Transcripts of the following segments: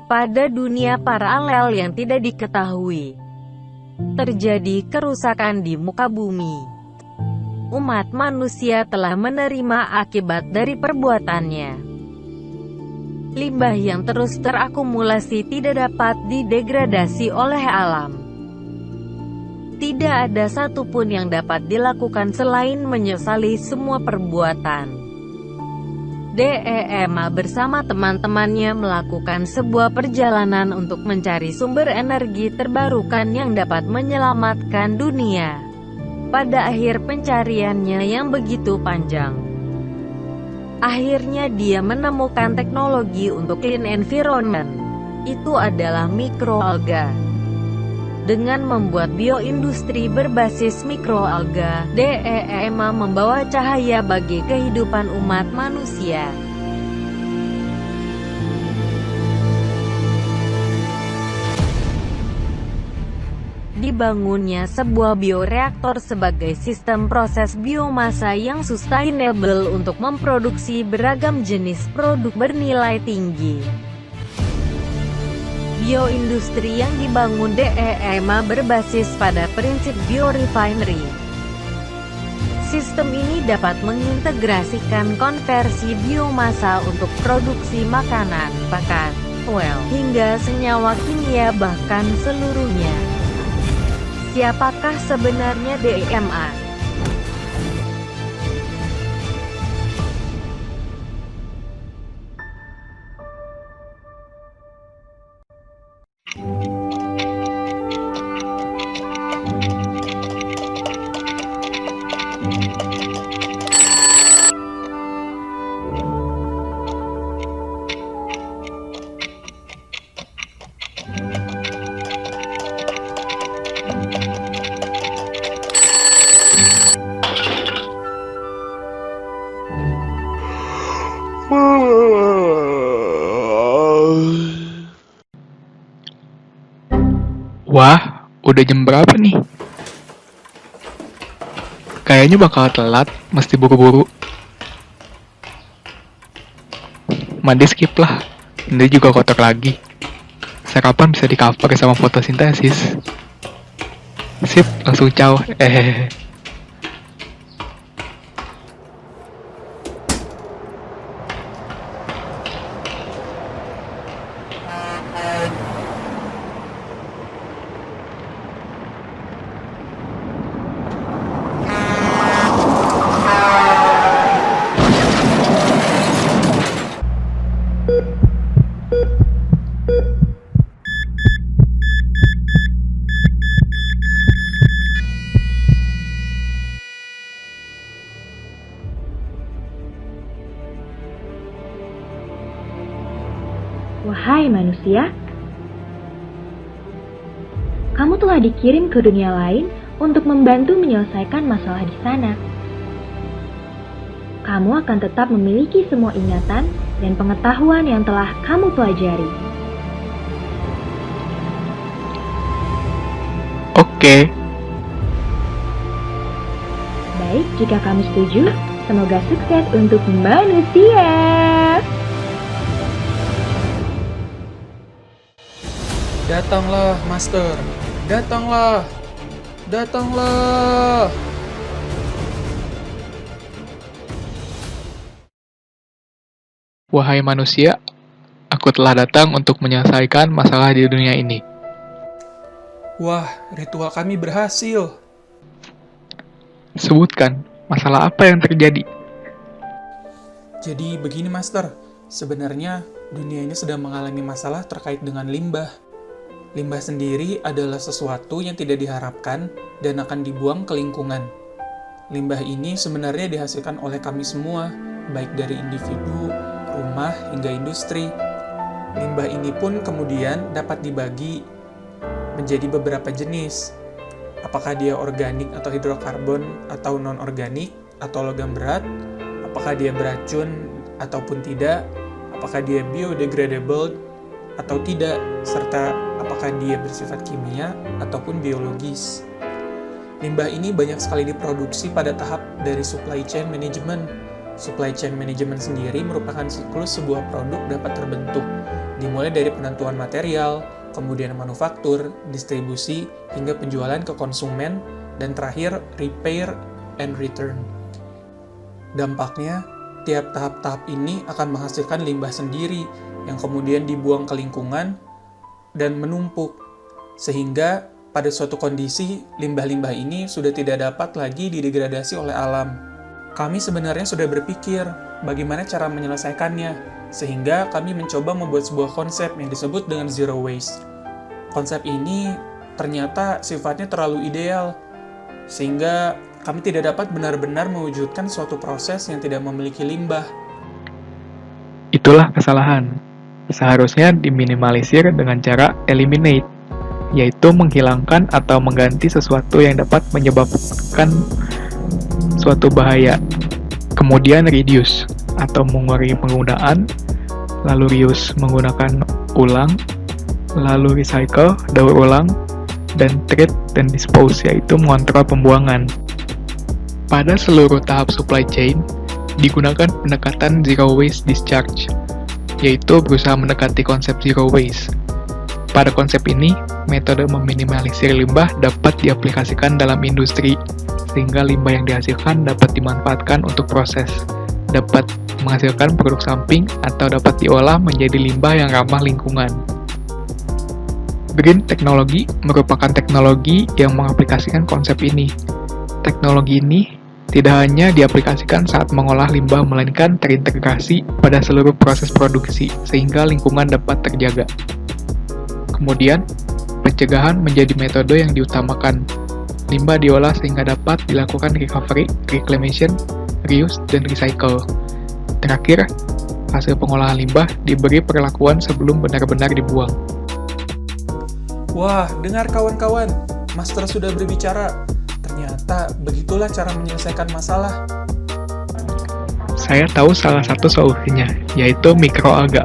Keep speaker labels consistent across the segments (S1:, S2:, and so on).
S1: Pada dunia paralel yang tidak diketahui, terjadi kerusakan di muka bumi. Umat manusia telah menerima akibat dari perbuatannya. Limbah yang terus terakumulasi tidak dapat didegradasi oleh alam. Tidak ada satupun yang dapat dilakukan selain menyesali semua perbuatan. DEMA bersama teman-temannya melakukan sebuah perjalanan untuk mencari sumber energi terbarukan yang dapat menyelamatkan dunia. Pada akhir pencariannya yang begitu panjang, akhirnya dia menemukan teknologi untuk clean environment. Itu adalah mikroalga. Dengan membuat bioindustri berbasis mikroalga, DEMA membawa cahaya bagi kehidupan umat manusia. Dibangunnya sebuah bioreaktor sebagai sistem proses biomasa yang sustainable untuk memproduksi beragam jenis produk bernilai tinggi. Bioindustri yang dibangun DEMA berbasis pada prinsip biorefinery. Sistem ini dapat mengintegrasikan konversi biomasa untuk produksi makanan, pakan, oil, hingga senyawa kimia bahkan seluruhnya. Siapakah sebenarnya DEMA?
S2: Wah, udah jam berapa nih? Kayaknya bakal telat, mesti buru-buru. Mandi skip lah, nanti juga kotor lagi. Sarapan bisa di-cover sama fotosintesis. Sip, langsung ciao.
S3: Wahai manusia, kamu telah dikirim ke dunia lain untuk membantu menyelesaikan masalah di sana. Kamu akan tetap memiliki semua ingatan dan pengetahuan yang telah kamu pelajari.
S2: Oke.
S3: Baik, jika kamu setuju, semoga sukses untuk manusia.
S4: Datanglah, Master. Datanglah. Datanglah.
S2: Wahai manusia, aku telah datang untuk menyelesaikan masalah di dunia ini.
S4: Wah, ritual kami berhasil.
S2: Sebutkan, masalah apa yang terjadi?
S4: Jadi begini, Master. Sebenarnya, dunia ini sedang mengalami masalah terkait dengan limbah. Limbah sendiri adalah sesuatu yang tidak diharapkan dan akan dibuang ke lingkungan. Limbah ini sebenarnya dihasilkan oleh kami semua, baik dari individu, rumah, hingga industri. Limbah ini pun kemudian dapat dibagi menjadi beberapa jenis. Apakah dia organik atau hidrokarbon atau non-organik atau logam berat? Apakah dia beracun ataupun tidak? Apakah dia biodegradable atau tidak? Serta apakah dia bersifat kimia ataupun biologis. Limbah ini banyak sekali diproduksi pada tahap dari supply chain management. Supply chain management sendiri merupakan siklus sebuah produk dapat terbentuk, dimulai dari penentuan material, kemudian manufaktur, distribusi, hingga penjualan ke konsumen, dan terakhir repair and return. Dampaknya, tiap tahap-tahap ini akan menghasilkan limbah sendiri yang kemudian dibuang ke lingkungan dan menumpuk, sehingga pada suatu kondisi limbah-limbah ini sudah tidak dapat lagi didegradasi oleh alam. Kami sebenarnya sudah berpikir bagaimana cara menyelesaikannya, sehingga kami mencoba membuat sebuah konsep yang disebut dengan zero waste. Konsep ini ternyata sifatnya terlalu ideal, sehingga kami tidak dapat benar-benar mewujudkan suatu proses yang tidak memiliki limbah.
S2: Itulah kesalahan. Seharusnya diminimalisir dengan cara eliminate, yaitu menghilangkan atau mengganti sesuatu yang dapat menyebabkan suatu bahaya. Kemudian reduce, atau mengurangi penggunaan, lalu reuse, menggunakan ulang, lalu recycle, daur ulang, dan treat dan dispose, yaitu mengontrol pembuangan. Pada seluruh tahap supply chain, digunakan pendekatan zero waste discharge, yaitu berusaha mendekati konsep zero waste. Pada konsep ini, metode meminimalisir limbah dapat diaplikasikan dalam industri, sehingga limbah yang dihasilkan dapat dimanfaatkan untuk proses, dapat menghasilkan produk samping, atau dapat diolah menjadi limbah yang ramah lingkungan. Green Technology merupakan teknologi yang mengaplikasikan konsep ini. Teknologi ini tidak hanya diaplikasikan saat mengolah limbah, melainkan terintegrasi pada seluruh proses produksi, sehingga lingkungan dapat terjaga. Kemudian, pencegahan menjadi metode yang diutamakan. Limbah diolah sehingga dapat dilakukan recovery, reclamation, reuse, dan recycle. Terakhir, hasil pengolahan limbah diberi perlakuan sebelum benar-benar dibuang.
S4: Wah, dengar kawan-kawan, Master sudah berbicara. Ternyata begitulah cara menyelesaikan masalah.
S2: Saya tahu salah satu solusinya, yaitu mikroalga.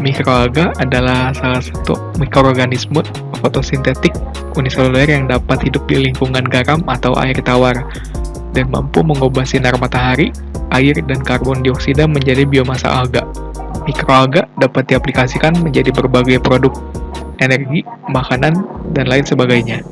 S2: Mikroalga adalah salah satu mikroorganisme fotosintetik uniseluler yang dapat hidup di lingkungan garam atau air tawar, dan mampu mengubah sinar matahari, air, dan karbon dioksida menjadi biomasa alga. Mikroalga dapat diaplikasikan menjadi berbagai produk, energi, makanan, dan lain sebagainya.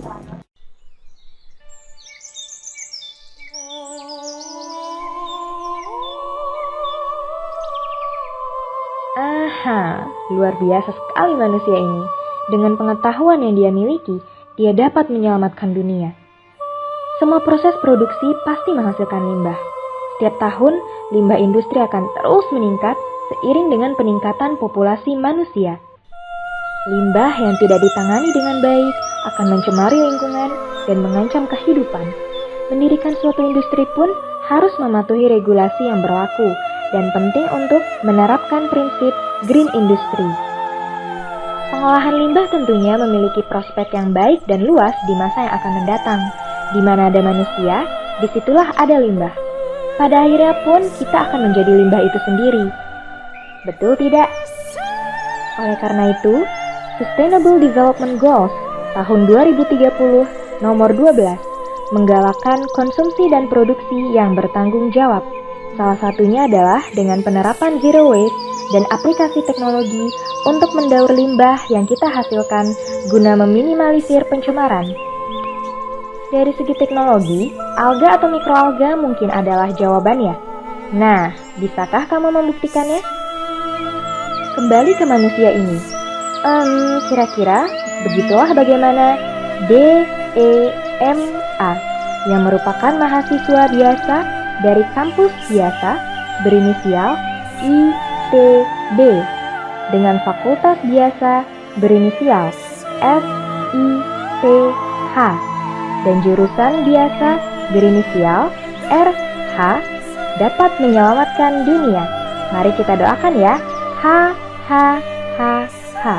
S3: Aha, luar biasa sekali manusia ini. Dengan pengetahuan yang dia miliki, dia dapat menyelamatkan dunia. Semua proses produksi pasti menghasilkan limbah. Setiap tahun, limbah industri akan terus meningkat seiring dengan peningkatan populasi manusia. Limbah yang tidak ditangani dengan baik akan mencemari lingkungan dan mengancam kehidupan. Mendirikan suatu industri pun harus mematuhi regulasi yang berlaku dan penting untuk menerapkan prinsip green industry. Pengolahan limbah tentunya memiliki prospek yang baik dan luas di masa yang akan mendatang. Di mana ada manusia, disitulah ada limbah. Pada akhirnya pun kita akan menjadi limbah itu sendiri. Betul tidak? Oleh karena itu, Sustainable Development Goals tahun 2030 nomor 12 menggalakkan konsumsi dan produksi yang bertanggung jawab. Salah satunya adalah dengan penerapan zero waste dan aplikasi teknologi untuk mendaur limbah yang kita hasilkan guna meminimalisir pencemaran. Dari segi teknologi, alga atau mikroalga mungkin adalah jawabannya. Nah, bisakah kamu membuktikannya? Kembali ke manusia ini. Kira-kira begitulah bagaimana DEMA yang merupakan mahasiswa biasa dari kampus biasa berinisial ITB dengan fakultas biasa berinisial FITH dan jurusan biasa berinisial RH dapat menyelamatkan dunia. Mari kita doakan ya. Ha ha ha ha.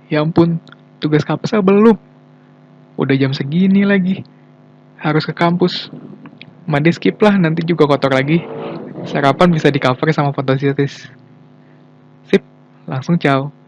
S2: Ya ampun, tugas kapsa belum. Udah jam segini lagi. harus ke kampus. Mandi skip lah, nanti juga kotor lagi. Sarapan bisa di cover sama fotosintesis. Sip, langsung ciao.